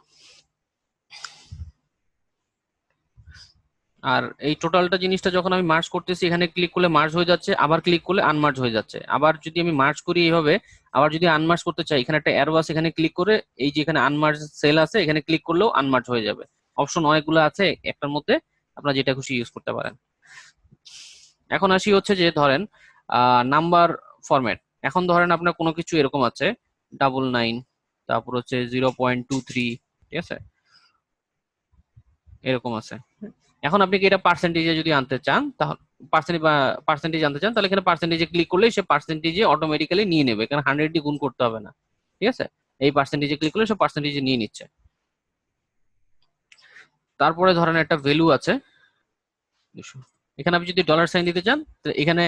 আর এই টোটালটা জিনিসটা যখন আমি মার্জ করতেছি এখানে ক্লিক করলে মার্জ হয়ে যাচ্ছে, আবার ক্লিক করলে আনমার্জ হয়ে যাচ্ছে, আবার যদি আমি মার্জ করি এইভাবে, আবার যদি আনমার্জ করতে চাই এখানে একটা অ্যারো আছে, এখানে ক্লিক করে এই যে এখানে আনমার্জ সেল আছে এখানে ক্লিক করলেও আনমার্জ হয়ে যাবে। অপশন অনেকগুলো আছে, একটার মধ্যে আপনারা যেটা খুশি ইউজ করতে পারেন। এখন আসি হচ্ছে যে ধরেন নাম্বার ফরম্যাট, এখন ধরেন আপনার কোনো কিছু এরকম আছে 99, তারপর হচ্ছে 0.23, ঠিক আছে, এরকম আছে। এখন আপনি কি এটা পার্সেন্টেজে যদি আনতে চান তাহলে পার্সেন্টেজ আনতে চান তাহলে এখানে পার্সেন্টেজে ক্লিক করলে সে পার্সেন্টেজে অটোমেটিক্যালি নিয়ে নেবে, কারণ 100 দিয়ে গুণ করতে হবে না, ঠিক আছে। এই পার্সেন্টেজে ক্লিক করলে সে পার্সেন্টেজে নিয়ে নিচ্ছে। তারপরে ধরেন একটা ভ্যালু আছে 200, এখানে আপনি যদি ডলার সাইন দিতে চান তো এখানে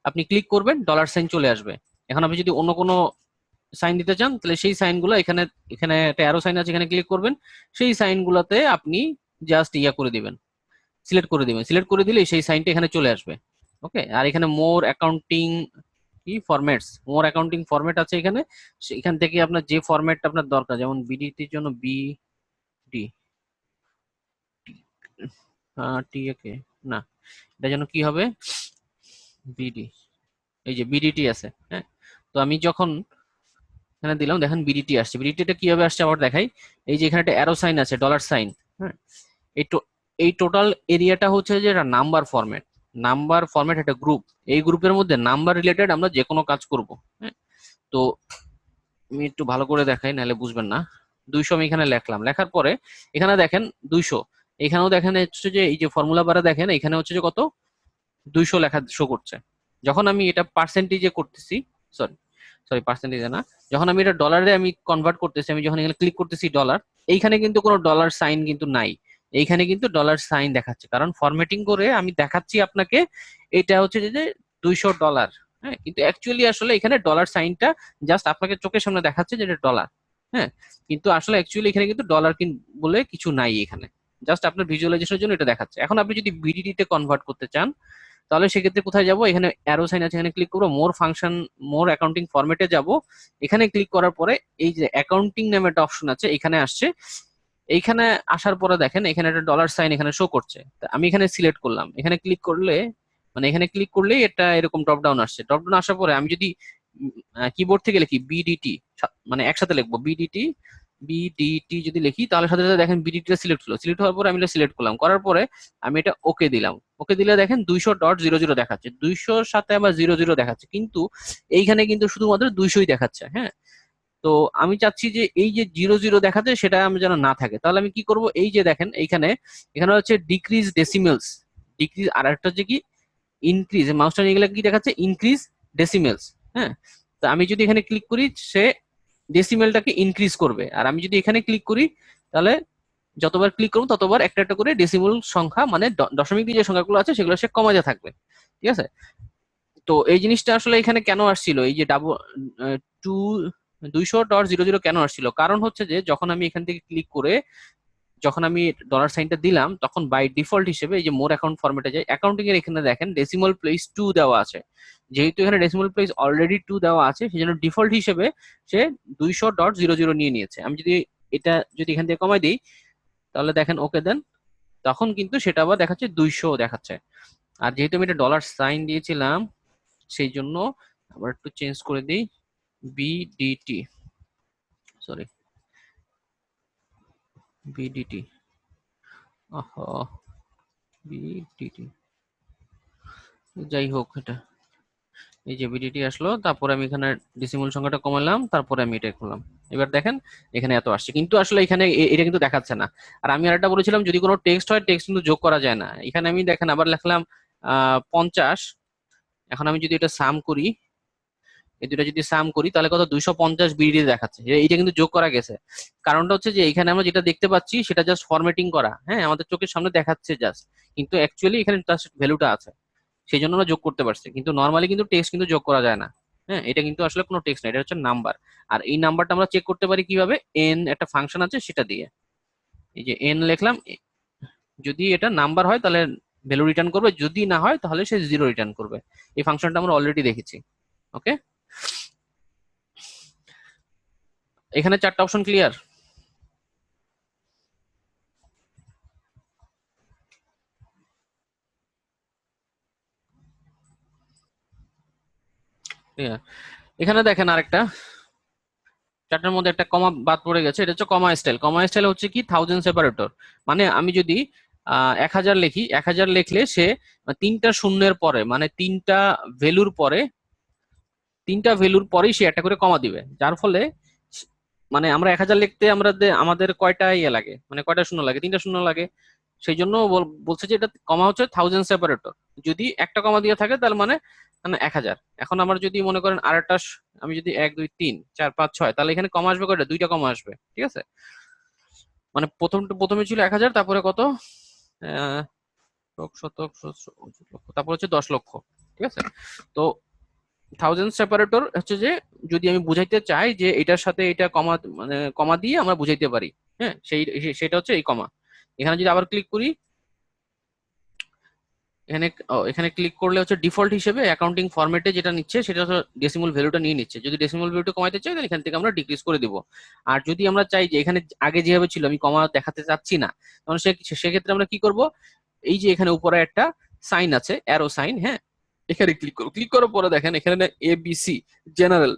আপনি ক্লিক করবেন ডলার সাইন চলে আসবে। এখন আপনি যদি অন্য কোনো সাইন দিতে চান তাহলে সেই সাইনগুলো এখানে, এখানে একটা অ্যারো সাইন আছে এখানে ক্লিক করবেন, সেই সাইনগুলোতে আপনি জাস্ট ইয়া করে দিবেন, সিলেক্ট করে দিবেন, সিলেক্ট করে দিলে সেই সাইনটা এখানে চলে আসবে। ওকে। আর এখানে মোর অ্যাকাউন্টিং কি ফরম্যাটস, মোর অ্যাকাউন্টিং ফরম্যাট আছে এখানে, এখান থেকে আপনার যে ফরম্যাটটা আপনার দরকার, যেমন বিডিটির জন্য বিডি, টি, কে না, এটা যেন কি হবে, বিডি, এই যে বিডিটি আছে, হ্যাঁ। তো আমি যখন এখানে দিলাম দেখেন বিডিটি আসছে। বিডিটিটা কিভাবে আসছে আবার দেখাই। এই যে এখানে একটা অ্যারো সাইন আছে, ডলার সাইন, হ্যাঁ। এই এই টোটাল এরিয়াটা হচ্ছে যে এটা নাম্বার ফরম্যাট। নাম্বার ফরম্যাট একটা গ্রুপ, এই গ্রুপের মধ্যে নাম্বার রিলেটেড আমরা যে কোনো কাজ করব, হ্যাঁ। তো আমি একটু ভালো করে দেখাই, নাহলে বুঝবেন না। 200 আমি এখানে লিখলাম, লেখার পরে এখানে দেখেন 200, এখানেও দেখেন হচ্ছে যে এই যে ফর্মুলা বারে দেখেন এখানে হচ্ছে যে কত 200 লেখা শো করছে। যখন আমি এটা পার্সেন্টেজে করতেছি, সরি সরি পার্সেন্টেজে না, যখন আমি এটা ডলারে আমি কনভার্ট করতেছি, আমি যখন এখানে ক্লিক করতেছি ডলার, এইখানে কিন্তু কোনো ডলার সাইন কিন্তু নাই। এইখানে কিন্তু ডলার সাইন দেখাচ্ছে, কারণ ফরম্যাটিং করে আমি দেখাচ্ছি আপনাকে এটা হচ্ছে যে $200, হ্যাঁ। কিন্তু অ্যাকচুয়ালি আসলে এখানে ডলার সাইনটা জাস্ট আপনাকে চোখের সামনে দেখাচ্ছে যে এটা ডলার, হ্যাঁ। কিন্তু আসলে অ্যাকচুয়ালি এখানে কিন্তু ডলার বলে কিছু নাই এখানে, জাস্ট আপনার ভিজুয়ালাইজেশনের জন্য এটা দেখাচ্ছে। এখন আপনি যদি বিডিটি তে কনভার্ট করতে চান, তাহলে সেক্ষেত্রে কোথায় যাব, এখানে অ্যারো সাইন আছে, এখানে ক্লিক করবো, মোর ফাংশন, মোর অ্যাকাউন্টিং ফরম্যাটে যাব। এখানে ক্লিক করার পরে এই যে অ্যাকাউন্টিং নামে একটা অপশন আছে, এখানে আসছে। এইখানে আসার পরে দেখেন এখানে একটা ডলার সাইন এখানে শো করছে। তা আমি এখানে সিলেক্ট করলাম, এখানে ক্লিক করলে মানে এখানে ক্লিক করলেই এটা এরকম ড্রপ ডাউন আসছে। ড্রপ ডাউন আসার পরে আমি যদি কিবোর্ড থেকে লিখি বিডিটি, মানে একসাথে লিখবো বিডিটি, বিডিটি যদি লিখি তাহলে সাথে সাথে দেখেন বিডিটি সিলেক্ট হলো। সিলেক্ট হওয়ার পরে আমি এটা সিলেক্ট করলাম, করার পরে আমি এটা ওকে দিলাম। ওকে দিলে দেখেন 200.00 দেখাচ্ছে, 200 সাথে আবার 00 দেখাচ্ছে, কিন্তু এইখানে কিন্তু শুধুমাত্র 200ই দেখাচ্ছে, হ্যাঁ। তো আমি চাচ্ছি যে এই যে 00 দেখাচ্ছে সেটা আমি যেন না থাকে। তাহলে আমি কি করব, এই যে দেখেন এইখানে, এখানে হচ্ছে ডিক্রিজ ডেসিমেলস, ডিক্রিজ, আর একটা হচ্ছে কি ইনক্রিজ, মাউসটা নিয়ে গেলে কি দেখাচ্ছে ইনক্রিজ ডেসিমেলস, হ্যাঁ। তো আমি যদি এখানে ক্লিক করি সে ডেসিমেলটাকে ইনক্রিজ করবে, আর আমি যদি এখানে ক্লিক করি তাহলে যতবার ক্লিক করবো ততবার একটা একটা করে ডেসিমেল সংখ্যা, মানে দশমিক দিয়ে যে সংখ্যাগুলো আছে সেগুলো সে কমাতে থাকবে, ঠিক আছে। তো এই জিনিসটা আসলে এখানে কেন আসছিল, এই যে টু 200.00 কেন আসছিল, কারণ হচ্ছে যে যখন আমি এখান থেকে ক্লিক করে যখন আমি ডলার সাইনটা দিলাম, তখন বাই ডিফল্ট হিসেবে এই যে মোর অ্যাকাউন্ট ফরম্যাটে যায়, অ্যাকাউন্টিং এর এখানে দেখেন ডেসিমাল প্লেস 2 দেওয়া আছে। যেহেতু এখানে ডেসিমাল প্লেস অলরেডি 2 দেওয়া আছে, সেই জন্য ডিফল্ট হিসেবে সে 200.00 নিয়ে নিয়েছে। আমি যদি এটা যদি এখান থেকে কমাই দিই, তাহলে দেখেন ওকে দেন, তখন কিন্তু সেটা আবার দেখাচ্ছে 200 দেখাচ্ছে। আর যেহেতু আমি এটা ডলার সাইন দিয়েছিলাম, সেই জন্য আবার একটু চেঞ্জ করে দিই, বিডিটি, সরি বিডিটি, বিডিটি, যাই হোক এটা, এই যে বিডিটি আসলো, তারপরে আমি এখানে ডেসিমাল সংখ্যাটা কমালাম, তারপরে আমি এটা করলাম। এবার দেখেন এখানে এত আসছে, কিন্তু আসলে এখানে এটা কিন্তু দেখাচ্ছে না। আর আমি আরেকটা বলেছিলাম যদি কোনো টেক্সট হয় টেক্সট কিন্তু যোগ করা যায় না। এখানে আমি দেখেন আবার লিখলাম 50। এখন আমি যদি এটা সাম করি, এই দুটো যদি সাম করি তাহলে কত 250 বিডি দেখাচ্ছে, এইটা কিন্তু যোগ করা গেছে। কারণটা হচ্ছে যে এখানে আমরা যেটা দেখতে পাচ্ছি সেটা জাস্ট ফরম্যাটিং করা, হ্যাঁ, আমাদের চোখের সামনে দেখাচ্ছে জাস্ট, কিন্তু অ্যাকচুয়ালি এখানে তার ভ্যালুটা আছে, সেই জন্য আমরা যোগ করতে পারছি। কিন্তু নর্মালি কিন্তু টেক্সট কিন্তু যোগ করা যায় না, হ্যাঁ। এটা কিন্তু আসলে কোনো টেক্সট না, এটা হচ্ছে নাম্বার। আর এই নাম্বারটা আমরা চেক করতে পারি কিভাবে, এন একটা ফাংশন আছে সেটা দিয়ে। এই যে এন লিখলাম, যদি এটা নাম্বার হয় তাহলে ভ্যালু রিটার্ন করবে, যদি না হয় তাহলে সে জিরো রিটার্ন করবে। এই ফাংশনটা আমরা অলরেডি দেখেছি, ওকে। এখানে চারটা অপশন ক্লিয়ার? ক্লিয়ার। এখানে দেখেন আরেকটা, চারটার মধ্যে একটা কমা বাদ পড়ে গেছে, এটা হচ্ছে কমা স্টাইল। কমা স্টাইল হচ্ছে কি থাউজেন্ড সেপারেটর, মানে আমি যদি 1000 লিখি, 1000 লিখলে সে তিনটা শূন্যের পরে, মানে তিনটা ভ্যালুর পরেই সে একটা করে কমা দিবে, যার ফলে মানে আমরা 1000 লিখতে আমাদের কয়টা ইয়ে লাগে, মানে কয়টা শূন্য লাগে, তিনটা শূন্য লাগে। সেই জন্য বলছে যে এটা কমা হচ্ছে থাউজেন্ড সেপারেটর। যদি একটা কমা দিয়ে থাকে তার মানে মানে 1000। এখন আমার যদি মনে করেন আরেকটা আমি যদি 1 2 3 4 5 6, তাহলে এখানে কমা আসবে কয়টা, দুইটা কমা আসবে, ঠিক আছে। মানে প্রথমে ছিল 1000, তারপরে কত শতক লক্ষ, তারপর হচ্ছে 10 লক্ষ, ঠিক আছে। তো থাউজেন্ড সেপারেটর হচ্ছে যে যদি আমি বুঝাইতে চাই যে এটার সাথে এটা কমা, মানে কমা দিয়ে আমরা বুঝাইতে পারি, হ্যাঁ, সেটা হচ্ছে এই কমা। এখানে যদি আবার ক্লিক করি, এখানে ক্লিক করলে হচ্ছে ডিফল্ট হিসেবে অ্যাকাউন্টিং ফরম্যাটে যেটা নিচ্ছে সেটা হচ্ছে ডেসিমাল ভ্যালুটা নিয়ে নিচ্ছে। যদি ডেসিমাল ভ্যালুটা কমাইতে চাই তাহলে এখান থেকে আমরা ডিক্রিজ করে দিব। আর যদি আমরা চাই যে এখানে আগে যেভাবে ছিল আমি কমা দেখাতে চাচ্ছি না, তখন সেক্ষেত্রে আমরা কি করব, এই যে এখানে উপরে একটা সাইন আছে অ্যারো সাইন, হ্যাঁ, এখানে ক্লিক করো, ক্লিক করার পরে দেখেন এখানে ABC general,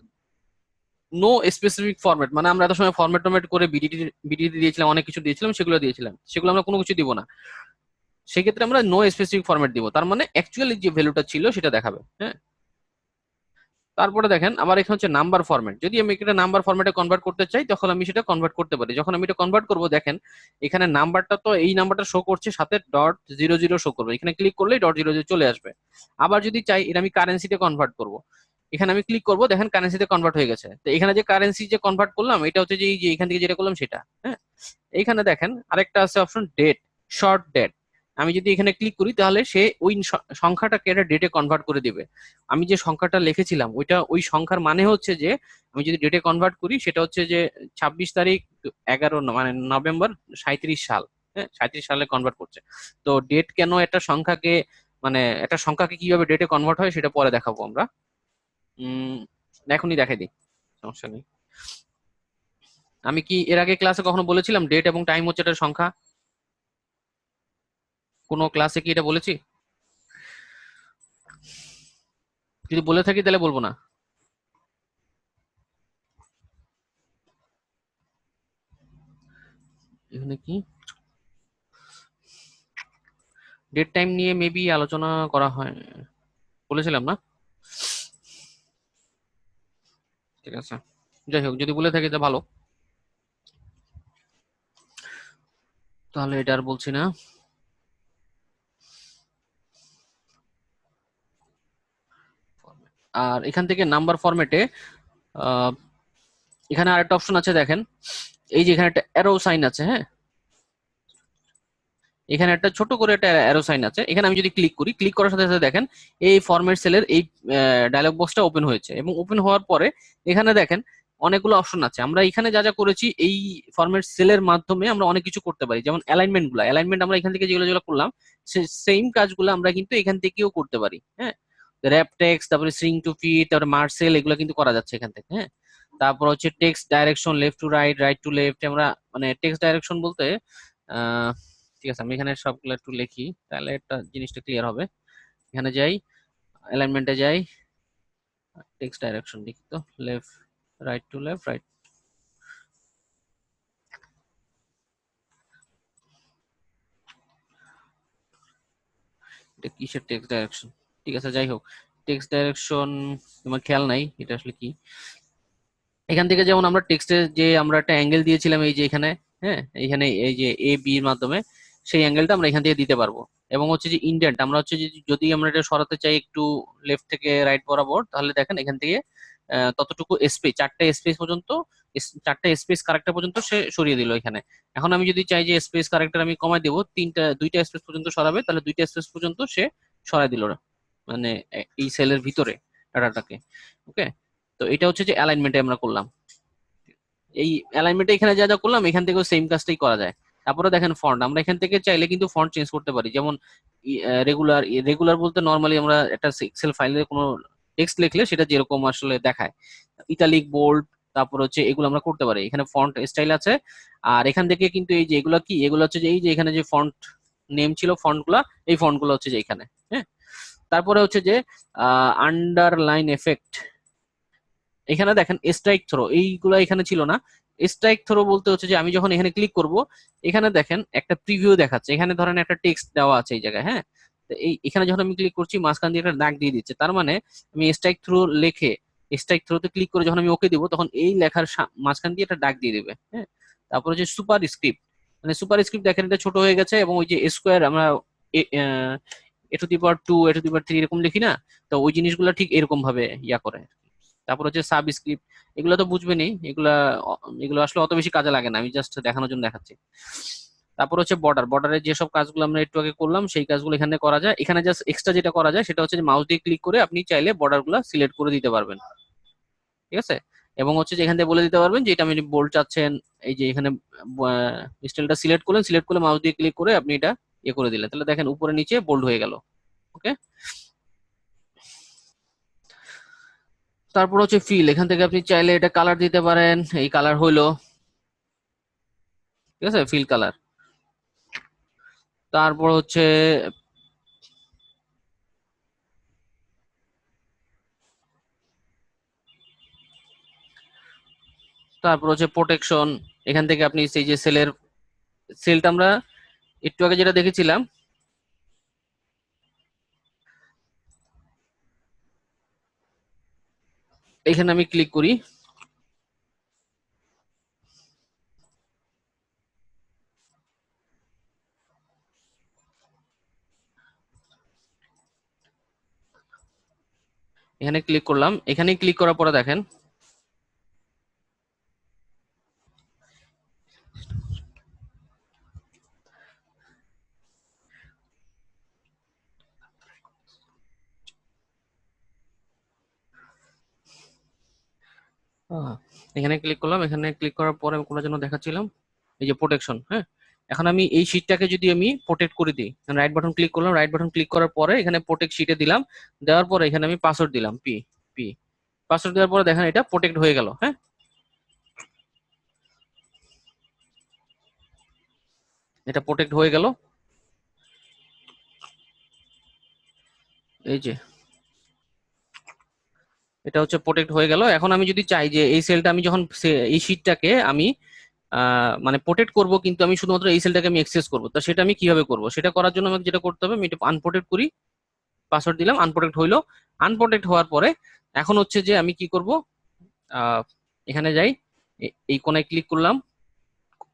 no specific format, মানে আমরা এত সময় ফরম্যাট টরম্যাট করে বিডিটি বিডিটি দিয়েছিলাম, অনেক কিছু দিয়েছিলাম, সেগুলো দিয়েছিলাম, সেগুলো আমরা কোনো কিছু দিব না। সেক্ষেত্রে আমরা নো স্পেসিফিক ফরম্যাট দিব, তার মানে অ্যাকচুয়ালি যে ভ্যালুটা ছিল সেটা দেখাবে। হ্যাঁ, তারপরে দেখেন আবার এখানে হচ্ছে নাম্বার ফরম্যাট, যদি আমি এটা নাম্বার ফরম্যাটে কনভার্ট করতে চাই তখন আমি সেটা কনভার্ট করতে পারি। যখন আমি এটা কনভার্ট করব দেখেন এখানে নাম্বারটা তো এই নাম্বারটা শো করছে, সাথে ডট জিরো জিরো শো করবে, এখানে ক্লিক করলেই ডট জিরো জিরো চলে আসবে। আবার যদি চাই এটা আমি কারেন্সিতে কনভার্ট করব, এখানে আমি ক্লিক করব, দেখেন কারেন্সিতে কনভার্ট হয়ে গেছে। তো এখানে যে কারেন্সি যে কনভার্ট করলাম এটা হচ্ছে যে এই যে এখান থেকে যেটা করলাম সেটা। হ্যাঁ, এইখানে দেখেন আরেকটা আছে অপশন ডেট, শর্ট ডেট। আমি যদি এখানে ক্লিক করি তাহলে সে ওই সংখ্যাটাকে একটা ডেটে কনভার্ট করে দিবে। আমি যে সংখ্যাটা লিখেছিলাম ওইটা ওই সংখ্যার মানে হচ্ছে যে আমি যদি ডেটে কনভার্ট করি সেটা হচ্ছে যে 26 তারিখ 11 মানে নভেম্বর 37 সাল। হ্যাঁ, 37 সালে কনভার্ট করছে। তো ডেট কেন একটা সংখ্যাকে, মানে একটা সংখ্যাকে কিভাবে ডেটে কনভার্ট হয় সেটা পরে দেখাবো আমরা। উম এখনই দেখাই দিই, সমস্যা নেই। আমি কি এর আগে ক্লাসে কখনো বলেছিলাম ডেট এবং টাইম হচ্ছে একটা সংখ্যা? কোনো ক্লাসে কি এটা বলেছি? যদি বলে থাকি তাহলে বলবো না। এখানে কি ডেট টাইম নিয়ে মেবি আলোচনা করা হয়, বলেছিলাম না? ঠিক আছে, যাই হোক যদি বলে থাকি তা ভালো, তাহলে এটা আর বলছি না। আর এখান থেকে নাম্বার ফরম্যাটে এখানে আরেকটা অপশন আছে দেখেন, এই যে এখানে একটা অ্যারো সাইন আছে। হ্যাঁ, এখানে একটা ছোট করে একটা অ্যারো সাইন আছে, এখানে আমি যদি ক্লিক করি, ক্লিক করার সাথে সাথে দেখেন এই ফরম্যাট সেলের এই ডায়লগ বক্সটা ওপেন হয়েছে, এবং ওপেন হওয়ার পরে এখানে দেখেন অনেকগুলো অপশন আছে। আমরা এখানে যা যা করেছি এই ফরম্যাট সেলের মাধ্যমে আমরা অনেক কিছু করতে পারি, যেমন অ্যালাইনমেন্ট গুলা, অ্যালাইনমেন্ট আমরা এখান থেকে যেগুলো যেগুলো করলাম সেম কাজগুলো আমরা কিন্তু এখান থেকেও করতে পারি। হ্যাঁ, র্যাপ টেক্সট, তারপরে স্ট্রিং টু ফিট, তারপরে মার্সেল, এগুলো কিন্তু করা যাচ্ছে এখান থেকে। হ্যাঁ, তারপর হচ্ছে text direction, left to right, right to left, আমরা মানে টেক্সট ডাইরেকশন বলতে ঠিক আছে আমি এখানে সবগুলো একটু লিখি তাহলে একটা জিনিসটা ক্লিয়ার হবে। এখানে যাই, অ্যালাইনমেন্টে যাই, টেক্সট ডাইরেকশন লিখি, তো left, right to left, right, এটা কিসের টেক্সট ডাইরেকশন? ঠিক আছে যাই হোক, টেক্সট ডাইরেকশন তোমার খেয়াল নাই এটা আসলে কি। এখান থেকে যেমন আমরা টেক্সটে যে আমরা একটা অ্যাঙ্গেল দিয়েছিলাম এই যে এখানে, হ্যাঁ এইখানে এই যে এ বি এর মাধ্যমে, সেই অ্যাঙ্গেলটা আমরা এখান থেকে দিতে পারবো। এবং হচ্ছে যে ইন্ডেন্ট, আমরা হচ্ছে যে যদি আমরা এটা সরাতে চাই একটু লেফট থেকে রাইট বরাবর, তাহলে দেখেন এখান থেকে ততটুকু স্পেস, চারটে স্পেস পর্যন্ত, চারটে স্পেস কারেক্টার পর্যন্ত সে সরিয়ে দিল এখানে। এখন আমি যদি চাই যে স্পেস কারেক্টার আমি কমাই দেবো, দুইটা স্পেস পর্যন্ত সরাবে, তাহলে দুইটা স্পেস পর্যন্ত সে সরাই দিল, মানে এই সেলের ভিতরে ডাটাটাকে। ওকে, তো এটা হচ্ছে যে অ্যালাইনমেন্টে আমরা করলাম। এই অ্যালাইনমেন্টে এখানে যা যা করলাম এখান থেকেও সেম কাজটাই করা যায়। তারপরে দেখেন ফন্ট, আমরা এখান থেকে চাইলে কিন্তু ফন্ট চেঞ্জ করতে পারি, যেমন রেগুলার, রেগুলার বলতে নর্মালি আমরা একটা এক্সেল ফাইলে কোনো টেক্সট লিখলে সেটা যেরকম আসলে দেখায়, ইটালিক, বোল্ড, তারপর হচ্ছে এগুলো আমরা করতে পারি। এখানে ফন্ট স্টাইল আছে। আর এখান থেকে কিন্তু এই যে এগুলো কি, এগুলো হচ্ছে যে এই যে এখানে যে ফন্ট নেম ছিল ফন্ট গুলা, এই ফন্ট গুলো হচ্ছে যে এখানে। হ্যাঁ, তারপরে হচ্ছে যে আন্ডারলাইন এফেক্ট, এখানে দেখেন স্ট্রাইক থ্রো, এইগুলো এখানে ছিল না। স্ট্রাইক থ্রো বলতে হচ্ছে যে আমি যখন এখানে ক্লিক করব, এখানে দেখেন একটা প্রিভিউ দেখাচ্ছে, এখানে ধরেন একটা টেক্সট দেওয়া আছে এই জায়গায়। হ্যাঁ, তো এই এখানে যখন আমি ক্লিক করছি মাঝখান দিয়ে একটা দাগ দিয়ে দিচ্ছে, তার মানে আমি স্ট্রাইক থ্রো লিখে স্ট্রাইক থ্রোতে ক্লিক করে যখন আমি ওকে দিব তখন এই লেখার মাঝখান দিয়ে একটা দাগ দিয়ে দিবে। হ্যাঁ, তারপর হচ্ছে সুপার স্ক্রিপ্ট, মানে সুপার স্ক্রিপ্ট দেখেন এটা ছোট হয়ে গেছে, এবং ওই যে স্কোয়ার আমরা এ to the power 2, A to the পাওয়ার 3 এরকম লিখি না, তো ওই জিনিসগুলো ঠিক এরকম ভাবে ইয়া করে। তারপর হচ্ছে সাবস্ক্রিপ্ট, এগুলো তো বুঝবেনই, এগুলা এগুলো আসলে অত বেশি কাজে লাগে না, আমি জাস্ট দেখানোর জন্য দেখাচ্ছি। তারপর হচ্ছে বর্ডার, বর্ডারের যেসব কাজগুলো আমরা একটু আগে করলাম সেই কাজগুলো এখানে করা যায়। এখানে জাস্ট এক্সট্রা যেটা করা যায় সেটা হচ্ছে যে মাউস দিয়ে ক্লিক করে আপনি চাইলে বর্ডার গুলা সিলেক্ট করে দিতে পারবেন। ঠিক আছে, এবং হচ্ছে যে এখান থেকে বলে দিতে পারবেন যে এটা আপনি বোল্ড চাচ্ছেন, এই যে এখানে স্টাইলটা সিলেক্ট করলেন, সিলেক্ট করলে মাউস দিয়ে ক্লিক করে আপনি এটা ইয়ে করে দিলেন, তাহলে দেখেন উপরে নিচে বোল্ড হয়ে গেল। ওকে, তারপর হচ্ছে ফিল, এখান থেকে আপনি চাইলে এটা কালার দিতে পারেন, এই কালার হইলো। ঠিক আছে, ফিল কালার। তারপর হচ্ছে তারপর হচ্ছে প্রোটেকশন। এখান থেকে আপনি সেই যে সেলটা আমরা একটু আগে যেটা দেখেছিলাম, এখানে আমি ক্লিক করি। এখানে ক্লিক করলাম, এখানে ক্লিক করার পরে দেখেন আহ, এখানে ক্লিক করলাম, এখানে ক্লিক করার পরে আমি কোনটা যেন দেখাচ্ছিলাম, এই যে প্রোটেকশন। হ্যাঁ, এখন আমি এই শিটটাকে যদি আমি প্রোটেক্ট করে দিই, রাইট বাটন ক্লিক করলাম, রাইট বাটন ক্লিক করার পরে এখানে প্রোটেক্ট শিটে দিলাম, দেওয়ার পরে এখানে আমি পাসওয়ার্ড দিলাম পি পি। পাসওয়ার্ড দেওয়ার পরে দেখেন এটা প্রোটেক্ট হয়ে গেল। হ্যাঁ, এটা প্রোটেক্ট হয়ে গেল। এই যে এটা হচ্ছে প্রোটেক্ট হয়ে গেল। এখন আমি যদি চাই যে এই সেলটা আমি যখন এই শিটটাকে আমি মানে প্রোটেক্ট করব, কিন্তু আমি শুধুমাত্র এই সেলটাকে আমি অ্যাক্সেস করবো, তো সেটা আমি কিভাবে করব? সেটা করার জন্য আমাকে যেটা করতে হবে, আমি এটা আনপ্রোটেক্ট করি, পাসওয়ার্ড দিলাম, আনপ্রোটেক্ট হইলো। আনপ্রোটেক্ট হওয়ার পরে এখন হচ্ছে যে আমি কি করব, আহ, এখানে যাই, এই কোনায় ক্লিক করলাম,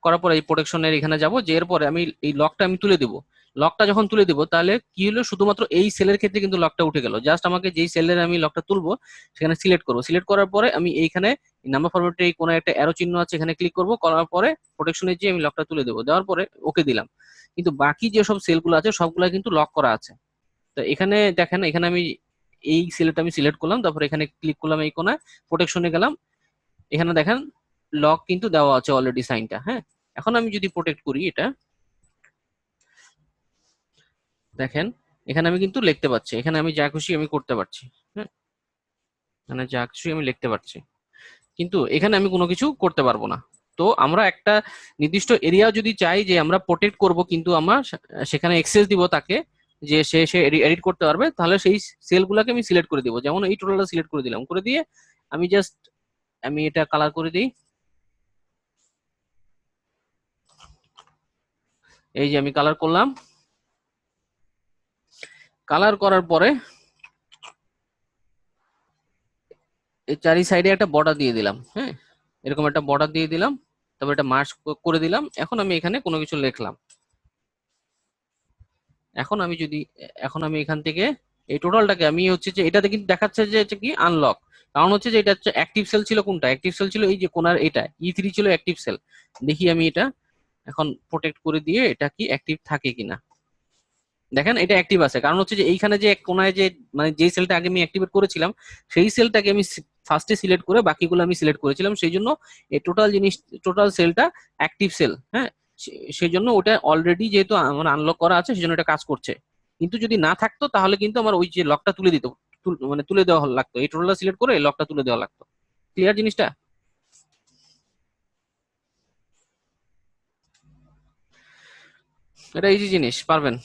করার পরে এই প্রোটেকশনের এখানে যাব, যে এরপরে আমি এই লকটা আমি তুলে দিব। লকটা যখন তুলে দিব তাহলে কি হলো, শুধুমাত্র এই সেলের ক্ষেত্রে কিন্তু লকটা উঠে গেল। জাস্ট আমাকে যেই সেলের আমি লকটা তুলবো সেখানে সিলেক্ট করবো, সিলেক্ট করার পরে আমি এইখানে নাম্বার ফরম্যাটে এই কোনো একটা অ্যারো চিহ্ন আছে, এখানে ক্লিক করবো, করার পরে প্রোটেকশনে যে আমি লকটা তুলে দেবো, দেওয়ার পরে ওকে দিলাম। কিন্তু বাকি যে সব সেলগুলো আছে সবগুলো কিন্তু লক করা আছে। তো এখানে দেখেন, এখানে আমি এই সেলটা আমি সিলেক্ট করলাম, তারপর এখানে ক্লিক করলাম, এই কোনায় প্রোটেকশনে গেলাম, এখানে দেখেন লক কিন্তু দেওয়া আছে অলরেডি সাইনটা। হ্যাঁ, এখন আমি যদি প্রোটেক্ট করি এটা, দেখেন এখানে আমি কিন্তু লিখতে পারছি, এখানে আমি যা খুশি আমি করতে পারছি। হ্যাঁ, এখানে যা খুশি আমি লিখতে পারছি, কিন্তু এখানে আমি কোনো কিছু করতে পারবো না। তো আমরা একটা নির্দিষ্ট এরিয়া যদি চাই যে আমরা প্রোটেক্ট করব, কিন্তু আমরা সেখানে অ্যাক্সেস দিব তাকে, যে সে এডিট করতে পারবে, তাহলে সেই সেলগুলোকে আমি সিলেক্ট করে দিব। যেমন এই টোটালটা সিলেক্ট করে দিলাম, করে দিয়ে আমি জাস্ট আমি এটা কালার করে দিই। এই যে আমি কালার করলাম, কালার করার পরে এই চারি সাইডে একটা বর্ডার দিয়ে দিলাম। হ্যাঁ, এরকম একটা বর্ডার দিয়ে দিলাম, তারপর এটা মার্জ করে দিলাম। এখন আমি এখানে কোনো কিছু লিখলাম, এখন আমি যদি এখন আমি এখান থেকে এই টোটালটাকে আমি হচ্ছে যে এটাতে কিন্তু দেখাচ্ছে যে হচ্ছে কি আনলক, কারণ হচ্ছে যে এটা হচ্ছে অ্যাক্টিভ সেল ছিল। কোনটা অ্যাক্টিভ সেল ছিল? এই যে কোনার এটা E3 ছিল অ্যাক্টিভ সেল। দেখি আমি এটা এখন প্রোটেক্ট করে দিয়ে এটা কি অ্যাক্টিভ থাকে কিনা। দেখেন এটা অ্যাক্টিভ আছে, কারণ হচ্ছে যে এইখানে যে কোনায় যে মানে যেই সেলটা আগে আমি অ্যাক্টিভেট করেছিলাম সেই সেলটাকে আমি ফার্স্টে সিলেক্ট করে বাকিগুলো আমি সিলেক্ট করেছিলাম, সেই জন্য এই টোটাল সেলটা অ্যাক্টিভ সেল। হ্যাঁ, সেই জন্য ওটা অলরেডি যেহেতু আমার আনলক করা আছে, সেই জন্য এটা কাজ করছে। কিন্তু যদি না থাকতো তাহলে কিন্তু আমার ওই যে লকটা তুলে দিত, মানে তুলে দেওয়া লাগতো, এই টোটালটা সিলেক্ট করে লকটা তুলে দেওয়া লাগতো। ক্লিয়ার জিনিসটা? এটা ইজি জিনিস, পারবেন।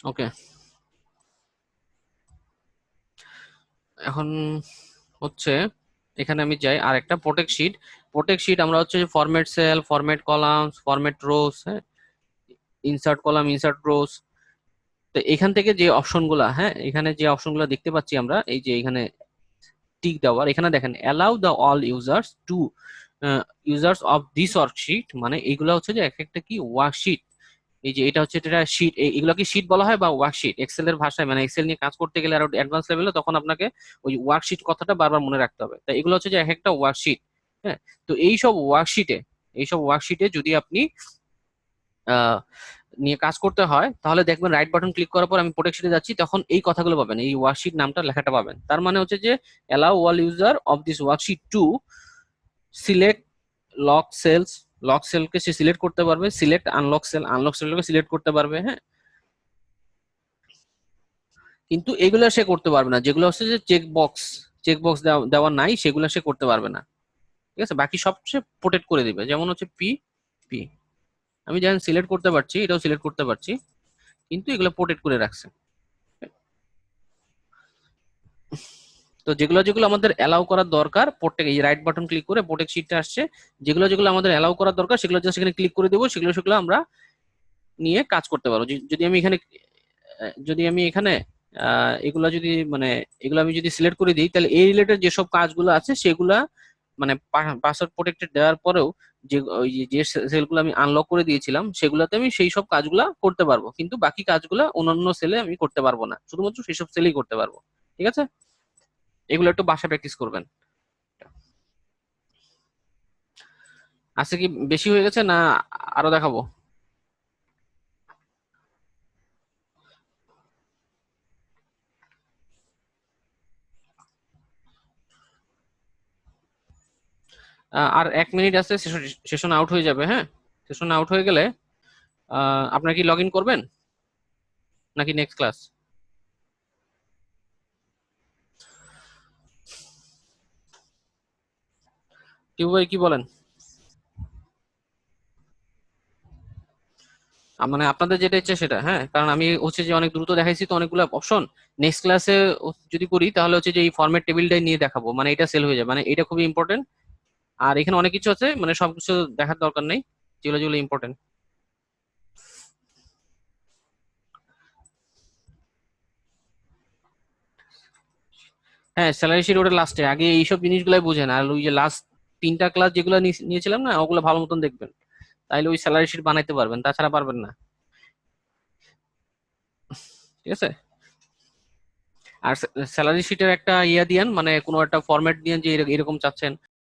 ওকে, এখন হচ্ছে এখানে আমি যাই আর একটা প্রোটেক্ট শিট আমরা হচ্ছে format sell, format columns, format rose, হ্যাঁ, ইনসার্ট কলাম, ইনসার্ট রোস। তো এখান থেকে যে অপশনগুলা, হ্যাঁ, এখানে যে অপশনগুলো দেখতে পাচ্ছি আমরা, এই যে এখানে টিক দেওয়ার, এখানে দেখেন allow the all users two users of this worksheet, মানে এইগুলা হচ্ছে যে এক একটা কি ওয়ার্কশিট। এই যে এটা হচ্ছে এটা শিট, এগুলোকে শিট বলা হয় বা ওয়ার্কশিট এক্সেল এর ভাষায়, মানে এক্সেল নিয়ে কাজ করতে গেলে আরো অ্যাডভান্স লেভেলে তখন আপনাকে ওই ওয়ার্কশিট কথাটা বারবার মনে রাখতে হবে। তাই এগুলো হচ্ছে যে এক একটা ওয়ার্কশিট। হ্যাঁ, তো এইসব ওয়ার্কশিটে যদি আপনি আহ নিয়ে কাজ করতে হয়, তাহলে দেখবেন রাইট বাটন ক্লিক করার পর আমি প্রোটেক্ট যাচ্ছি, তখন এই কথাগুলো পাবেন, এই ওয়ার্কশিট নামটা লেখাটা পাবেন। তার মানে হচ্ছে যে allow all user of this worksheet to select lock cells, lock সেলকে সে সিলেক্ট করতে পারবে, সিলেক্ট আনলক সেল, আনলক সেলকে সিলেক্ট করতে পারবে। হ্যাঁ, কিন্তু এগুলো সে করতে পারবে না, যেগুলো হচ্ছে যে চেক বক্স দেওয়া নাই, সেগুলো সে করতে পারবে না। ঠিক আছে, বাকি সব সে প্রোটেক্ট করে দিবে। যেমন হচ্ছে পি পি, আমি যেমন সিলেক্ট করতে পারছি, এটাও সিলেক্ট করতে পারছি, কিন্তু এগুলো প্রোটেক্ট করে রাখছে। তো যেগুলো যেগুলো আমাদের অ্যালাউ করার দরকার, প্রত্যেক এই রাইট বাটন ক্লিক করে প্রত্যেক শিটটা আসছে, যেগুলো যেগুলো আমাদের অ্যালাউ করার দরকার সেগুলো জাস্ট এখানে ক্লিক করে দেবো, সেগুলো সেগুলো আমরা নিয়ে কাজ করতে পারবো। যদি আমি এখানে এগুলা যদি মানে এগুলো আমি যদি সিলেক্ট করে দিই, তাহলে এই রিলেটেড যেসব কাজগুলো আছে সেগুলা মানে পাসওয়ার্ড প্রোটেক্টেড দেওয়ার পরেও যে ওই যে সেলগুলো আমি আনলক করে দিয়েছিলাম সেগুলোতে আমি সেই সব কাজগুলা করতে পারবো, কিন্তু বাকি কাজগুলা অন্যান্য সেলে আমি করতে পারবো না, শুধুমাত্র সেই সব সেলেই করতে পারবো। ঠিক আছে, এগুলো একটু বাসায় প্র্যাকটিস করবেন। আজকে কি বেশি হয়ে গেছে না আরো দেখাবো? আর 1 মিনিট আছে, সেশন আউট হয়ে যাবে। হ্যাঁ, সেশন আউট হয়ে গেলে আপনার কি লগ ইন করবেন নাকি নেক্সট ক্লাস? টিউ ভাই কি বলেন? মানে আপনাদের যেটা ইচ্ছে সেটা, হ্যাঁ, কারণ আমি হচ্ছে যে অনেক দ্রুত দেখাইছি তো অনেকগুলো অপশন। নেক্সট ক্লাসে যদি করি তাহলে হচ্ছে যে এই ফরম্যাট টেবিলটাই নিয়ে দেখাবো, মানে এটা সেল হয়ে যাবে, মানে এটা খুবই ইম্পর্টেন্ট। আর এখানে অনেক কিছু আছে, মানে সবকিছু দেখার দরকার নেই, যেগুলো যেগুলো ইম্পর্টেন্ট। হ্যাঁ, স্যালারি শিট ওটা লাস্টে, আগে এইসব জিনিসগুলাই বুঝেন, আর ওই যে লাস্ট 3টা ক্লাস যেগুলো নিয়েছিলাম না, ওগুলো ভালো মতন দেখবেন, তাইলে ওই স্যালারি শিট বানাইতে পারবেন, তাছাড়া পারবেন না। ঠিক আছে। আর স্যালারি শিটের একটা ইয়া দিয়েন, মানে কোনো একটা ফরম্যাট দিয়েন যে এরকম চাচ্ছেন।